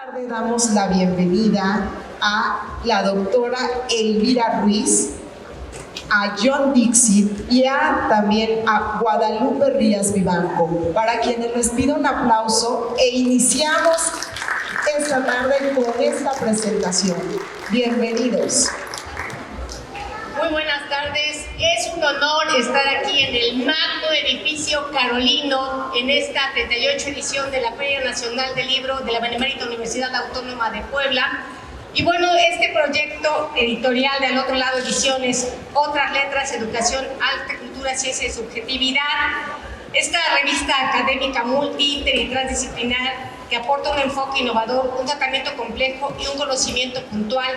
tarde damos la bienvenida a la doctora Elvira Ruiz, a John Dixit y también a Guadalupe Rías Vivanco, para quienes les pido un aplauso e iniciamos esta tarde con esta presentación. Bienvenidos. Muy buenas tardes. Es un honor estar aquí en el magno edificio Carolino en esta 38 edición de la Feria Nacional del Libro de la Benemérita Universidad Autónoma de Puebla. Y bueno, este proyecto editorial de Al Otro Lado Ediciones, Otras Letras, Educación, Arte, Cultura, Ciencia y Subjetividad, esta revista académica multi, inter y transdisciplinar que aporta un enfoque innovador, un tratamiento complejo y un conocimiento puntual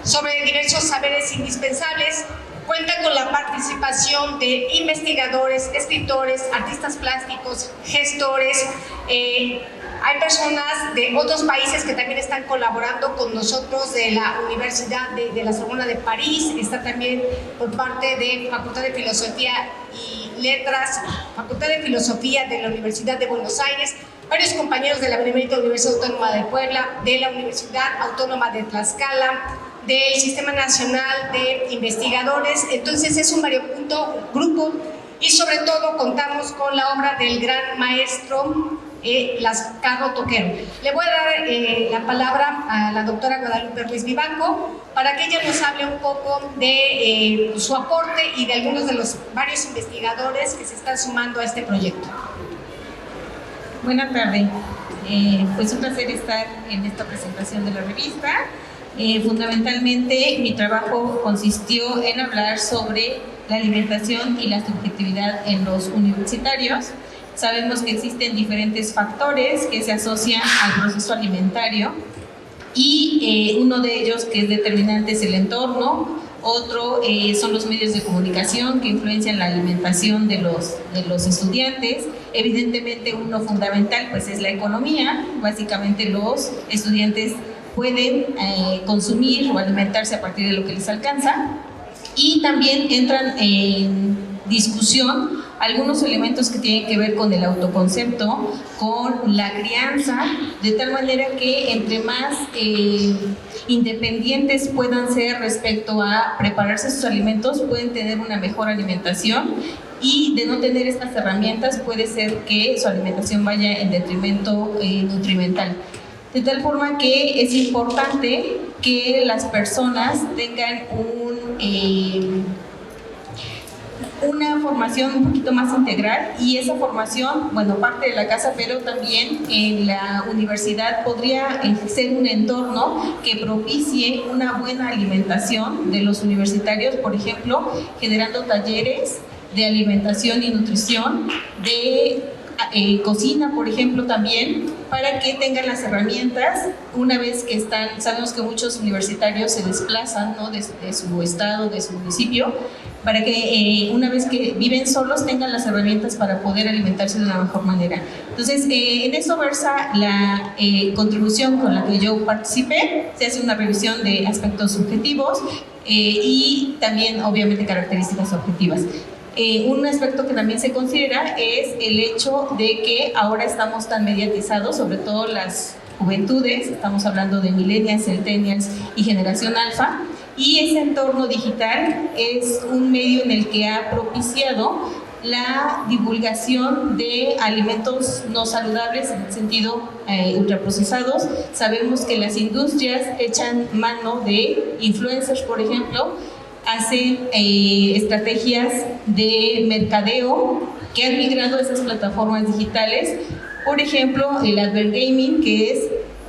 sobre diversos saberes indispensables, cuenta con la participación de investigadores, escritores, artistas plásticos, gestores. Hay personas de otros países que también están colaborando con nosotros, de la Universidad de la Sorbona de París, está también por parte de Facultad de Filosofía y Letras, Facultad de Filosofía de la Universidad de Buenos Aires, varios compañeros de la Benemérita Universidad Autónoma de Puebla, de la Universidad Autónoma de Tlaxcala, del Sistema Nacional de Investigadores. Entonces es un variopinto grupo y sobre todo contamos con la obra del gran maestro Lascano Toquero. Le voy a dar la palabra a la doctora Guadalupe Ruiz Vivanco para que ella nos hable un poco de su aporte y de algunos de los varios investigadores que se están sumando a este proyecto. Buenas tardes, pues un placer estar en esta presentación de la revista. Fundamentalmente mi trabajo consistió en hablar sobre la alimentación y la subjetividad en los universitarios. Sabemos que existen diferentes factores que se asocian al proceso alimentario y uno de ellos que es determinante es el entorno, otro son los medios de comunicación que influencian la alimentación de los estudiantes. Evidentemente uno fundamental pues es la economía. Básicamente los estudiantes pueden consumir o alimentarse a partir de lo que les alcanza, y también entran en discusión algunos elementos que tienen que ver con el autoconcepto, con la crianza, de tal manera que entre más independientes puedan ser respecto a prepararse sus alimentos, pueden tener una mejor alimentación, y de no tener estas herramientas puede ser que su alimentación vaya en detrimento nutrimental. De tal forma que es importante que las personas tengan una formación un poquito más integral, y esa formación, bueno, parte de la casa, pero también en la universidad podría ser un entorno que propicie una buena alimentación de los universitarios, por ejemplo, generando talleres de alimentación y nutrición, de cocina, por ejemplo, también, para que tengan las herramientas una vez que están. Sabemos que muchos universitarios se desplazan, ¿no?, de su estado, de su municipio, para que una vez que viven solos tengan las herramientas para poder alimentarse de una mejor manera. Entonces, en eso versa la contribución con la que yo participé. Se hace una revisión de aspectos subjetivos y también, obviamente, características objetivas. Un aspecto que también se considera es el hecho de que ahora estamos tan mediatizados, sobre todo las juventudes, estamos hablando de millennials, centennials y generación alfa, y ese entorno digital es un medio en el que ha propiciado la divulgación de alimentos no saludables, en el sentido ultraprocesados. Sabemos que las industrias echan mano de influencers, por ejemplo, hacen estrategias de mercadeo que han migrado a esas plataformas digitales. Por ejemplo, el advergaming, que es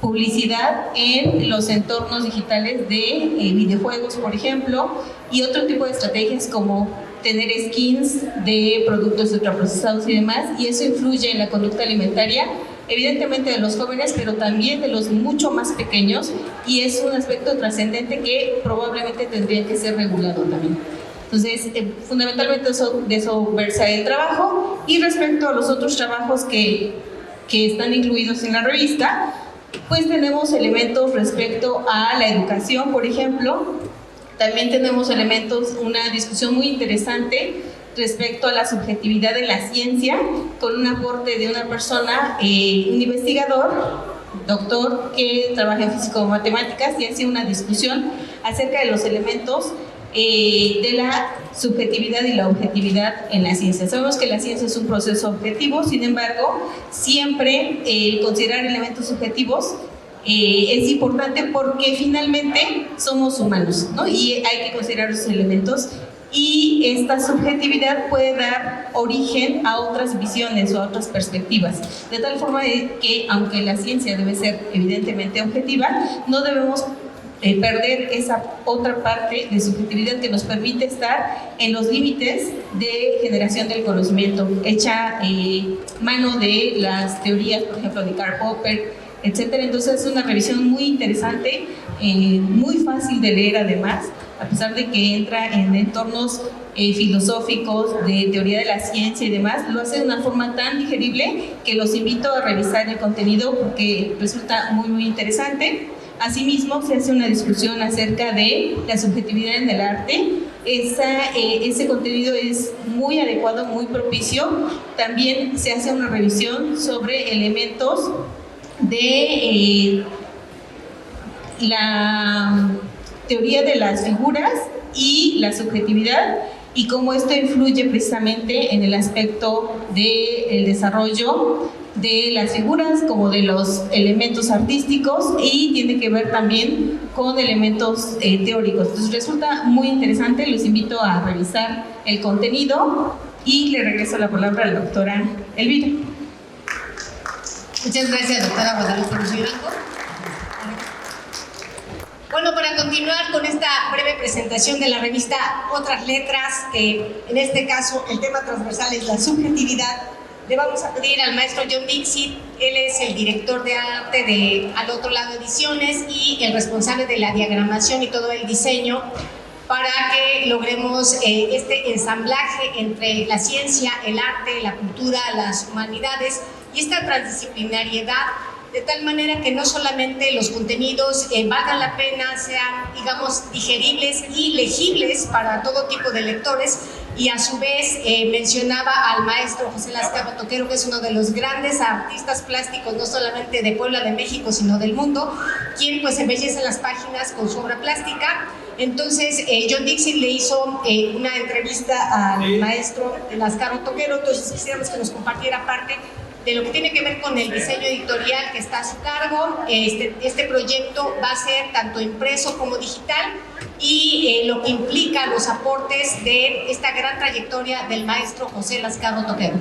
publicidad en los entornos digitales de videojuegos, por ejemplo, y otro tipo de estrategias como tener skins de productos ultraprocesados y demás, y eso influye en la conducta alimentaria, evidentemente de los jóvenes, pero también de los mucho más pequeños, y es un aspecto trascendente que probablemente tendría que ser regulado también. Entonces, fundamentalmente de eso versa el trabajo. Y respecto a los otros trabajos que están incluidos en la revista, pues tenemos elementos respecto a la educación, por ejemplo. También tenemos elementos, una discusión muy interesante respecto a la subjetividad de la ciencia, con un aporte de una persona, un investigador doctor que trabaja en físico-matemáticas y hace una discusión acerca de los elementos de la subjetividad y la objetividad en la ciencia. Sabemos que la ciencia es un proceso objetivo, sin embargo, siempre considerar elementos subjetivos es importante porque finalmente somos humanos, ¿no? Y hay que considerar esos elementos, y esta subjetividad puede dar origen a otras visiones o a otras perspectivas, de tal forma que, aunque la ciencia debe ser evidentemente objetiva, no debemos perder esa otra parte de subjetividad que nos permite estar en los límites de generación del conocimiento, hecha mano de las teorías, por ejemplo, de Karl Popper, etcétera. Entonces es una revisión muy interesante, muy fácil de leer además, a pesar de que entra en entornos filosóficos, de teoría de la ciencia y demás, lo hace de una forma tan digerible que los invito a revisar el contenido porque resulta muy, muy interesante. Asimismo, se hace una discusión acerca de la subjetividad en el arte. Ese contenido es muy adecuado, muy propicio. También se hace una revisión sobre elementos de la teoría de las figuras y la subjetividad, y cómo esto influye precisamente en el aspecto del desarrollo de las figuras como de los elementos artísticos, y tiene que ver también con elementos teóricos. Entonces resulta muy interesante, los invito a revisar el contenido y le regreso la palabra a la doctora Elvira. Muchas gracias, doctora Guadalupe Vivanco. Bueno, para continuar con esta breve presentación de la revista Otras Letras, que en este caso el tema transversal es la subjetividad, le vamos a pedir al maestro John Dixit. Él es el director de arte de Al Otro Lado Ediciones y el responsable de la diagramación y todo el diseño, para que logremos este ensamblaje entre la ciencia, el arte, la cultura, las humanidades y esta transdisciplinariedad, de tal manera que no solamente los contenidos valgan la pena, sean, digamos, digeribles y legibles para todo tipo de lectores. Y a su vez mencionaba al maestro José Lascarro Toquero, que es uno de los grandes artistas plásticos, no solamente de Puebla, de México, sino del mundo, quien pues embellece las páginas con su obra plástica. Entonces John Dixit le hizo una entrevista al maestro Lascarro Toquero, entonces quisiéramos que nos compartiera parte de lo que tiene que ver con el diseño editorial que está a su cargo. Este proyecto va a ser tanto impreso como digital, y lo que implica los aportes de esta gran trayectoria del maestro José Lascarro Toquero.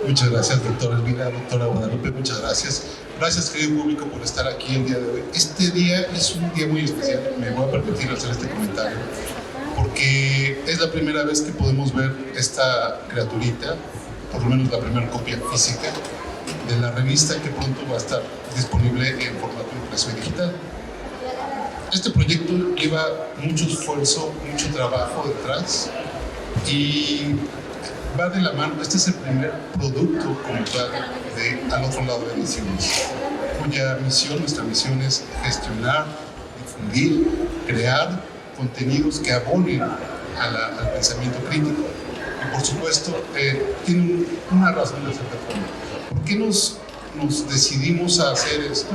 Muchas gracias, doctora Elvira, doctora Guadalupe, muchas gracias. Gracias, querido público, por estar aquí el día de hoy. Este día es un día muy especial, me voy a permitir hacer este comentario, porque es la primera vez que podemos ver esta criaturita, por lo menos la primera copia física de la revista, que pronto va a estar disponible en formato impreso y digital. Este proyecto lleva mucho esfuerzo, mucho trabajo detrás, y va de la mano. Este es el primer producto como tal de Al Otro Lado de Ediciones, cuya misión, nuestra misión es gestionar, difundir, crear contenidos que abonen al pensamiento crítico. Y por supuesto, tiene una razón de ser de forma. ¿Por qué nos decidimos a hacer esto?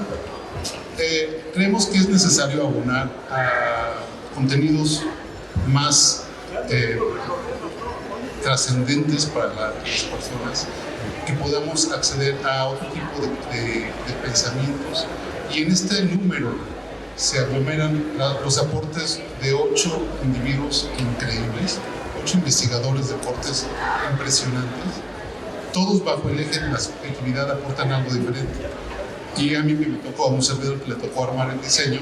Creemos que es necesario abonar a contenidos más trascendentes para las personas, que podamos acceder a otro tipo de pensamientos. Y en este número se aglomeran los aportes de 8 individuos increíbles, 8 investigadores de cortes impresionantes, todos bajo el eje de la subjetividad aportan algo diferente. Y a mí que me tocó, a un servidor que le tocó armar el diseño,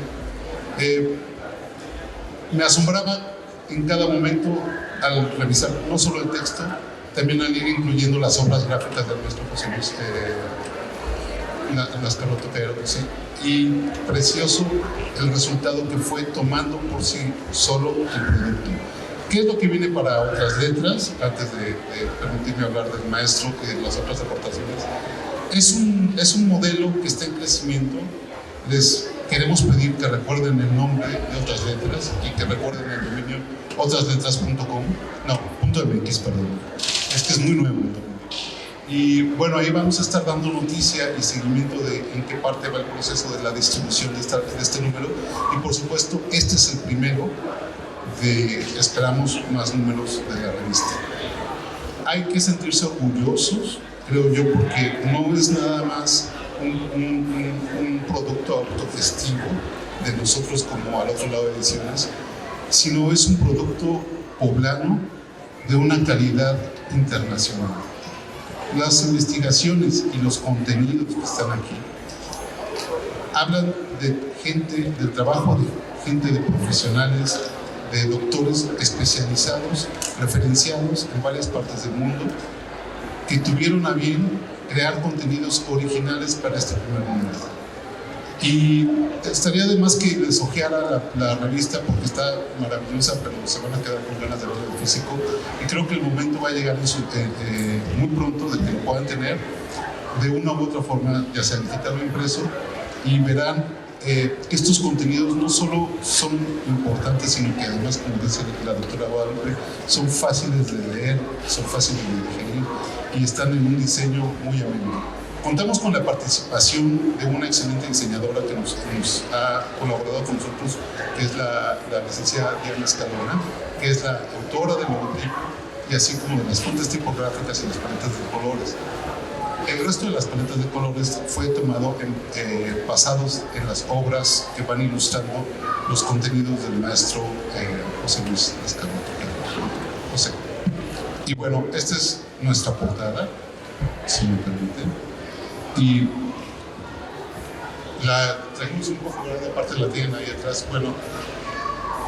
me asombraba en cada momento al revisar no solo el texto, también al ir incluyendo las obras gráficas de nuestro José Luis Lascarro Toquero, ¿sí? Y precioso el resultado que fue tomando por sí solo el producto. ¿Qué es lo que viene para Otras Letras? Antes de permitirme hablar del maestro y de las otras aportaciones. Es un modelo que está en crecimiento. Les queremos pedir que recuerden el nombre de Otras Letras y que recuerden el dominio otrasletras.com, no, .mx, perdón. Es que es muy nuevo el dominio. Y bueno, ahí vamos a estar dando noticia y seguimiento de en qué parte va el proceso de la distribución de este número. Y por supuesto, este es el primero de, esperamos, más números de la revista. Hay que sentirse orgullosos, creo yo, porque no es nada más un producto autogestivo de nosotros como Al Otro Lado de Ediciones, sino es un producto poblano de una calidad internacional. Las investigaciones y los contenidos que están aquí hablan de gente, del trabajo de gente, de profesionales, de doctores especializados, referenciados en varias partes del mundo, que tuvieron a bien crear contenidos originales para este primer momento. Y estaría de más que les ojeara la revista porque está maravillosa, pero se van a quedar con ganas de verlo en físico. Y creo que el momento va a llegar muy pronto de que lo puedan tener de una u otra forma, ya sea digital o impreso, y verán que estos contenidos no solo son importantes, sino que además, como dice la doctora Guadalupe, son fáciles de leer, son fáciles de digerir y están en un diseño muy ameno. Contamos con la participación de una excelente diseñadora que nos ha colaborado con nosotros, que es la licenciada Diana Escalona, que es la autora del logotipo y así como de las fuentes tipográficas y las paletas de colores. El resto de las paletas de colores fue tomado basados en las obras que van ilustrando los contenidos del maestro José Luis Escalona. José. Y bueno, esta es nuestra portada, si me permiten. Y la trajimos un poco grande, aparte la tienen ahí atrás. Bueno,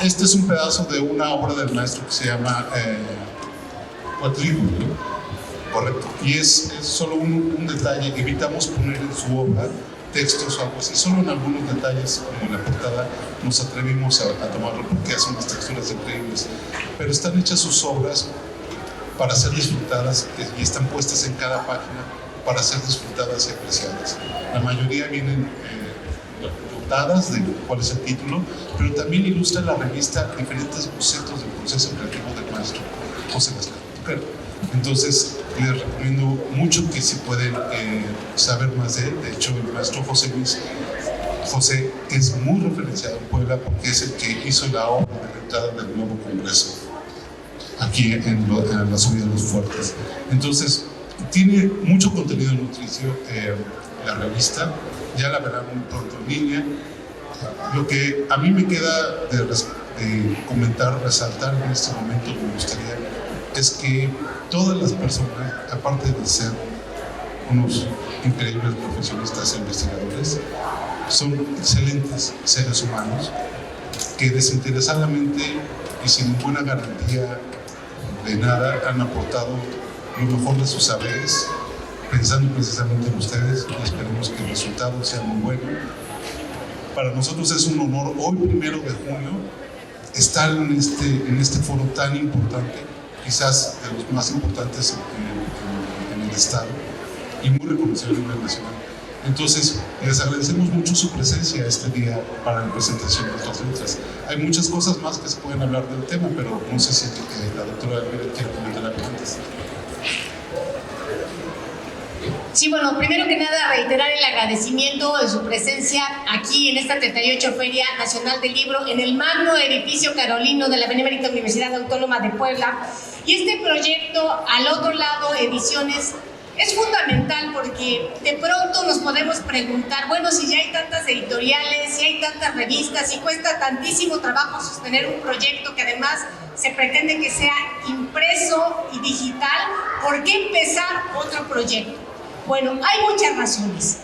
este es un pedazo de una obra del maestro que se llama Cuatrívolo, ¿no? Correcto. Y es solo un detalle. Evitamos poner en su obra textos o algo así. Solo en algunos detalles, como en la portada, nos atrevimos a tomarlo porque hacen unas texturas increíbles. Pero están hechas sus obras para ser disfrutadas y están puestas en cada página para ser disfrutadas y apreciadas. La mayoría vienen dotadas de cuál es el título, pero también ilustra la revista diferentes bocetos del proceso creativo del maestro José Escalona. Entonces, les recomiendo mucho que si pueden saber más de él. De hecho, el maestro José es muy referenciado en Puebla porque es el que hizo la obra de la entrada del nuevo Congreso aquí en la subida de los fuertes. Entonces, tiene mucho contenido nutricio la revista, ya la verán muy pronto en línea. Lo que a mí me queda de comentar, resaltar en este momento, me gustaría, es que todas las personas, aparte de ser unos increíbles profesionistas e investigadores, son excelentes seres humanos que desinteresadamente y sin ninguna garantía de nada han aportado lo mejor de sus saberes, pensando precisamente en ustedes, y esperemos que el resultado sea muy bueno. Para nosotros es un honor hoy, 1 de junio, estar en este foro tan importante, quizás de los más importantes en el Estado y muy reconocido a nivel nacional. Entonces, les agradecemos mucho su presencia este día para la presentación de estas letras. Hay muchas cosas más que se pueden hablar del tema, pero no sé si la doctora Elvira quiere comentar algo antes. Sí, bueno, primero que nada reiterar el agradecimiento de su presencia aquí en esta 38 Feria Nacional del Libro en el magno edificio carolino de la Benemérita Universidad Autónoma de Puebla. Y este proyecto, Al Otro Lado Ediciones, es fundamental porque de pronto nos podemos preguntar, bueno, si ya hay tantas editoriales, si hay tantas revistas, si cuesta tantísimo trabajo sostener un proyecto que además se pretende que sea impreso y digital, ¿por qué empezar otro proyecto? Bueno, hay muchas razones.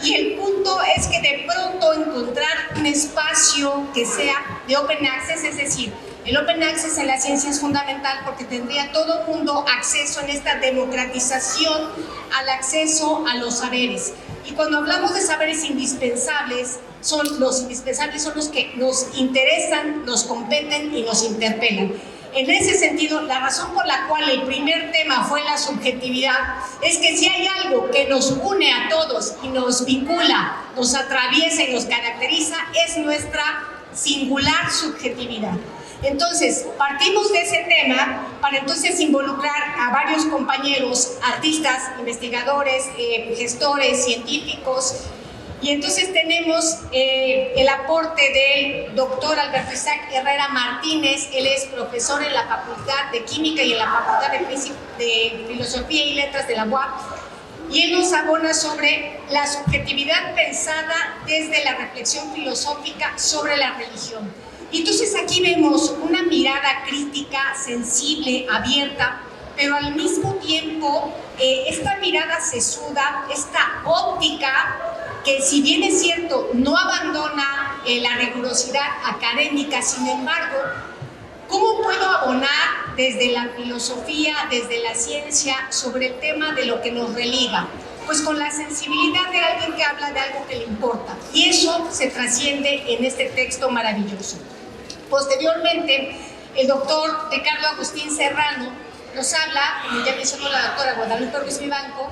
Y el punto es que de pronto encontrar un espacio que sea de open access, es decir, el open access en la ciencia es fundamental porque tendría todo el mundo acceso en esta democratización al acceso a los saberes. Y cuando hablamos de saberes indispensables, los indispensables son los que nos interesan, nos competen y nos interpelan. En ese sentido, la razón por la cual el primer tema fue la subjetividad es que si hay algo que nos une a todos y nos vincula, nos atraviesa y nos caracteriza, es nuestra singular subjetividad. Entonces, partimos de ese tema para entonces involucrar a varios compañeros, artistas, investigadores, gestores, científicos, y entonces tenemos el aporte del doctor Alberto Isaac Herrera Martínez. Él es profesor en la Facultad de Química y en la Facultad de Filosofía y Letras de la UAP, y él nos abona sobre la subjetividad pensada desde la reflexión filosófica sobre la religión. Y entonces aquí vemos una mirada crítica, sensible, abierta, pero al mismo tiempo esta mirada sesuda, esta óptica, que si bien es cierto, no abandona la rigurosidad académica, sin embargo, ¿cómo puedo abonar desde la filosofía, desde la ciencia, sobre el tema de lo que nos religa? Pues con la sensibilidad de alguien que habla de algo que le importa. Y eso se trasciende en este texto maravilloso. Posteriormente, el doctor Ricardo Agustín Serrano nos habla, como ya mencionó la doctora Guadalupe Ruiz Vivanco,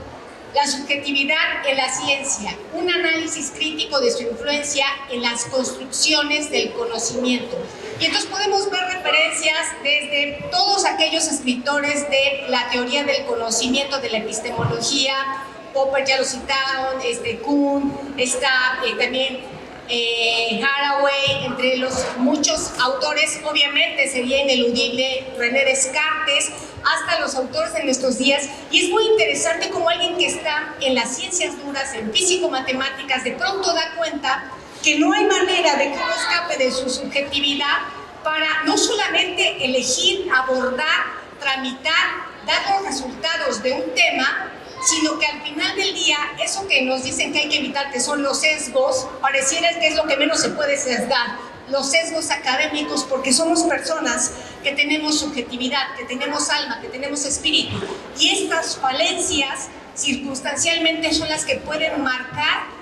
la subjetividad en la ciencia, un análisis crítico de su influencia en las construcciones del conocimiento. Y entonces podemos ver referencias desde todos aquellos escritores de la teoría del conocimiento, de la epistemología. Popper ya lo citaron, Kuhn, está también Haraway, entre los muchos autores. Obviamente sería ineludible René Descartes, hasta los autores de nuestros días. Y es muy interesante cómo alguien que está en las ciencias duras, en físico-matemáticas, de pronto da cuenta que no hay manera de que uno escape de su subjetividad para no solamente elegir, abordar, tramitar, dar los resultados de un tema, sino que al final del día, eso que nos dicen que hay que evitar, que son los sesgos, pareciera que es lo que menos se puede sesgar, los sesgos académicos, porque somos personas que tenemos subjetividad, que tenemos alma, que tenemos espíritu, y estas falencias circunstancialmente son las que pueden marcar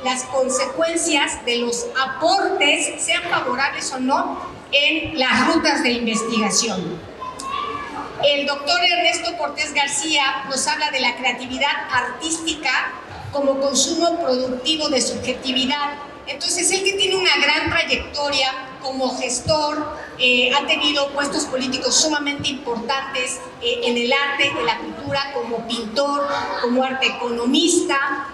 las consecuencias de los aportes, sean favorables o no, en las rutas de investigación. El doctor Ernesto Cortés García nos habla de la creatividad artística como consumo productivo de subjetividad. Entonces, él, que tiene una gran trayectoria como gestor, ha tenido puestos políticos sumamente importantes en el arte, en la cultura, como pintor, como arte economista,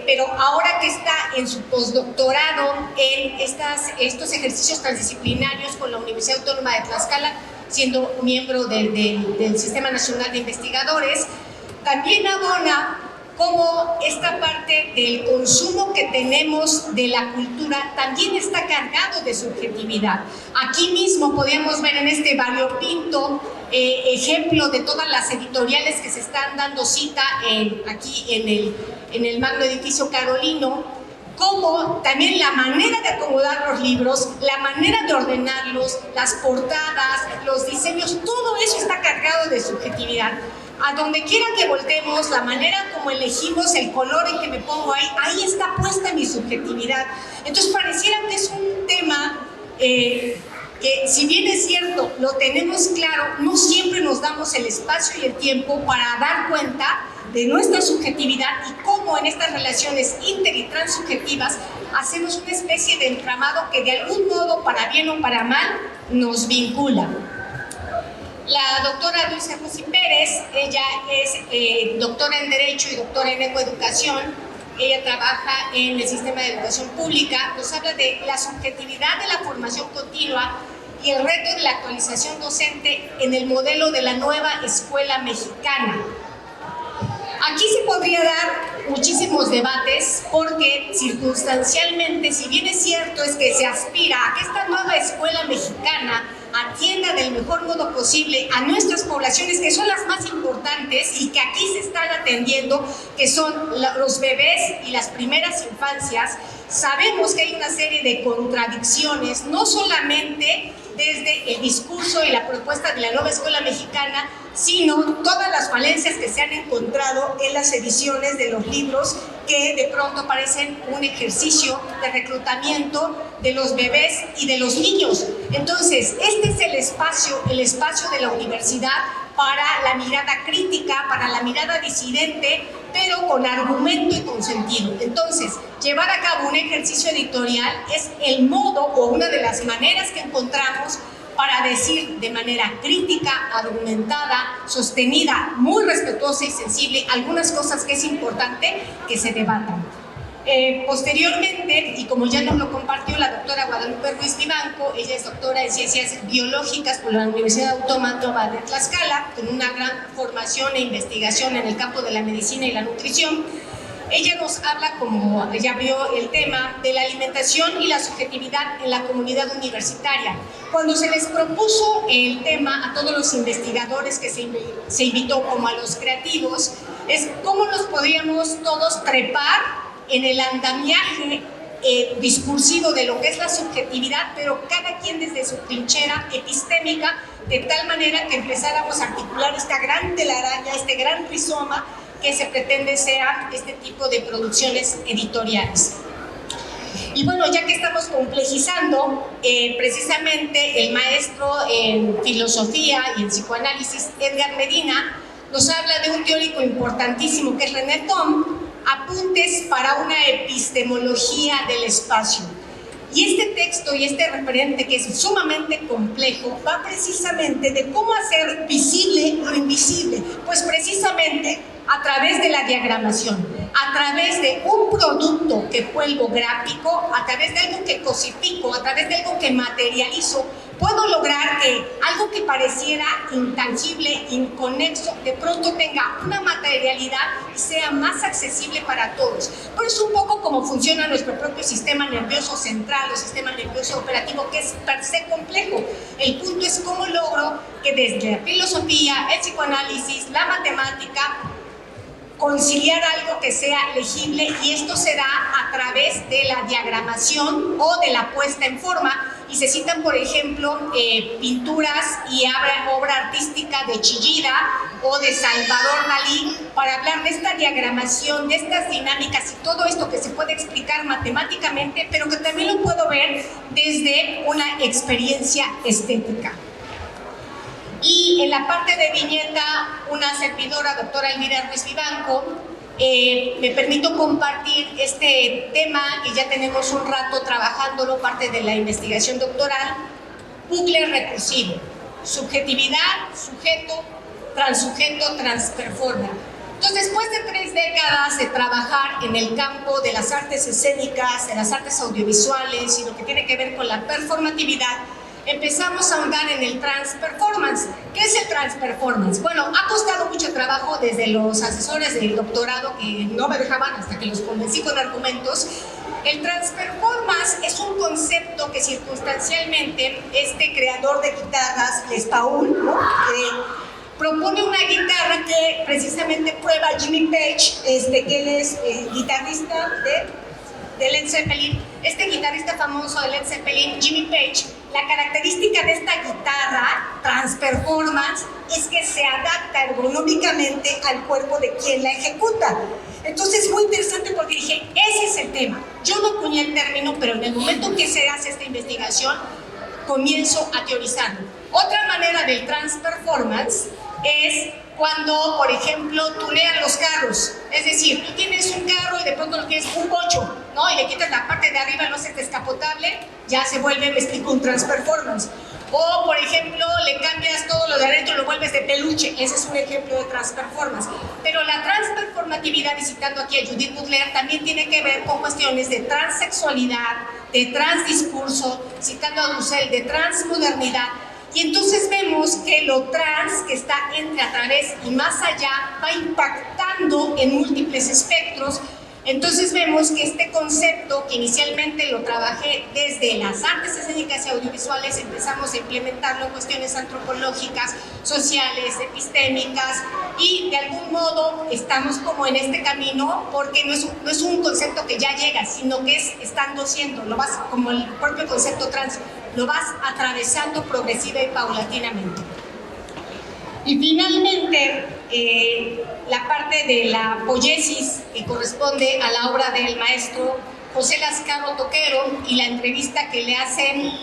pero ahora que está en su postdoctorado en estos ejercicios transdisciplinarios con la Universidad Autónoma de Tlaxcala, siendo miembro del Sistema Nacional de Investigadores, también abona cómo esta parte del consumo que tenemos de la cultura también está cargado de subjetividad. Aquí mismo podemos ver en este variopinto ejemplo de todas las editoriales que se están dando cita aquí en el magno edificio carolino, como también la manera de acomodar los libros, la manera de ordenarlos, las portadas, los diseños, todo eso está cargado de subjetividad. A donde quiera que voltemos, la manera como elegimos el color en que me pongo ahí está puesta mi subjetividad. Entonces pareciera que es un tema que, si bien es cierto, lo tenemos claro, no siempre nos damos el espacio y el tiempo para dar cuenta de nuestra subjetividad y cómo en estas relaciones inter y transsubjetivas hacemos una especie de entramado que de algún modo, para bien o para mal, nos vincula. La doctora Dulce Rossi Pérez, ella es doctora en Derecho y doctora en Ecoeducación. Ella trabaja en el sistema de educación pública. Nos habla de la subjetividad de la formación continua y el reto de la actualización docente en el modelo de la nueva escuela mexicana. Aquí se podría dar muchísimos debates porque circunstancialmente, si bien es cierto es que se aspira a que esta nueva escuela mexicana atienda del mejor modo posible a nuestras poblaciones, que son las más importantes y que aquí se están atendiendo, que son los bebés y las primeras infancias, sabemos que hay una serie de contradicciones, no solamente desde el discurso y la propuesta de la nueva escuela mexicana, sino todas las falencias que se han encontrado en las ediciones de los libros, que de pronto parecen un ejercicio de reclutamiento de los bebés y de los niños. Entonces, este es el espacio de la universidad para la mirada crítica, para la mirada disidente, pero con argumento y con sentido. Entonces, llevar a cabo un ejercicio editorial es el modo o una de las maneras que encontramos para decir de manera crítica, argumentada, sostenida, muy respetuosa y sensible algunas cosas que es importante que se debatan. Posteriormente, y como ya nos lo compartió la doctora Guadalupe Ruiz Vivanco, ella es doctora en Ciencias Biológicas por la Universidad Autónoma de Tlaxcala, con una gran formación e investigación en el campo de la medicina y la nutrición. Ella nos habla, como ella abrió el tema, de la alimentación y la subjetividad en la comunidad universitaria. Cuando se les propuso el tema a todos los investigadores que se invitó, como a los creativos, es cómo nos podríamos todos trepar en el andamiaje discursivo de lo que es la subjetividad, pero cada quien desde su trinchera epistémica, de tal manera que empezáramos a articular esta gran telaraña, este gran rizoma que se pretende sea este tipo de producciones editoriales. Y bueno, ya que estamos complejizando, precisamente el maestro en filosofía y en psicoanálisis, Edgar Medina, nos habla de un teórico importantísimo que es René Thom, Apuntes para una epistemología del espacio. Y este texto y este referente, que es sumamente complejo, va precisamente de cómo hacer visible lo invisible, pues precisamente a través de la diagramación, a través de un producto que vuelvo gráfico, a través de algo que cosifico, a través de algo que materializo, puedo lograr que algo que pareciera intangible, inconexo, de pronto tenga una materialidad y sea más accesible para todos. Pero es un poco como funciona nuestro propio sistema nervioso central o sistema nervioso operativo, que es per se complejo. El punto es cómo logro que desde la filosofía, el psicoanálisis, la matemática, conciliar algo que sea legible, y esto se da a través de la diagramación o de la puesta en forma. Y se citan, por ejemplo, pinturas y obra artística de Chillida o de Salvador Dalí, para hablar de esta diagramación, de estas dinámicas y todo esto que se puede explicar matemáticamente, pero que también lo puedo ver desde una experiencia estética. Y en la parte de viñeta, una servidora, doctora Elvira Ruiz Vivanco, me permito compartir este tema que ya tenemos un rato trabajándolo, parte de la investigación doctoral: bucle recursivo, subjetividad, sujeto, transperformer. Entonces, después de 3 décadas de trabajar en el campo de las artes escénicas, de las artes audiovisuales y lo que tiene que ver con la performatividad, empezamos a ahondar en el transperformance. ¿Qué es el transperformance? Bueno, ha costado mucho trabajo desde los asesores del doctorado, que no me dejaban hasta que los convencí con argumentos. El transperformance es un concepto que circunstancialmente este creador de guitarras, Les Paul, ¿no?, propone una guitarra que precisamente prueba Jimmy Page, que él es guitarrista de Led Zeppelin. Este guitarrista famoso de Led Zeppelin, Jimmy Page, la característica de esta guitarra transperformance es que se adapta ergonómicamente al cuerpo de quien la ejecuta. Entonces es muy interesante, porque dije, ese es el tema. Yo no acuñé el término, pero en el momento en que se hace esta investigación, comienzo a teorizarlo. Otra manera del transperformance es cuando, por ejemplo, tunean los carros. Es decir, tú tienes un carro y de pronto lo tienes un bocho, ¿no?, y le quitas la parte de arriba, no haces descapotable, ya se vuelve, me explico, un transperformance. O, por ejemplo, le cambias todo lo de adentro y lo vuelves de peluche. Ese es un ejemplo de transperformance. Pero la transperformatividad, y citando aquí a Judith Butler, también tiene que ver con cuestiones de transexualidad, de transdiscurso, citando a Dussel, de transmodernidad. Y entonces vemos que lo trans, que está entre, a través y más allá, va impactando en múltiples espectros. Entonces vemos que este concepto, que inicialmente lo trabajé desde las artes escénicas y audiovisuales, empezamos a implementarlo en cuestiones antropológicas, sociales, epistémicas, y de algún modo estamos como en este camino, porque no es un concepto que ya llega, sino que es estando siendo, lo vas, como el propio concepto trans, lo vas atravesando progresiva y paulatinamente. Y finalmente, la parte de la poiesis, que corresponde a la obra del maestro José Lascano Toquero, y la entrevista que le hacen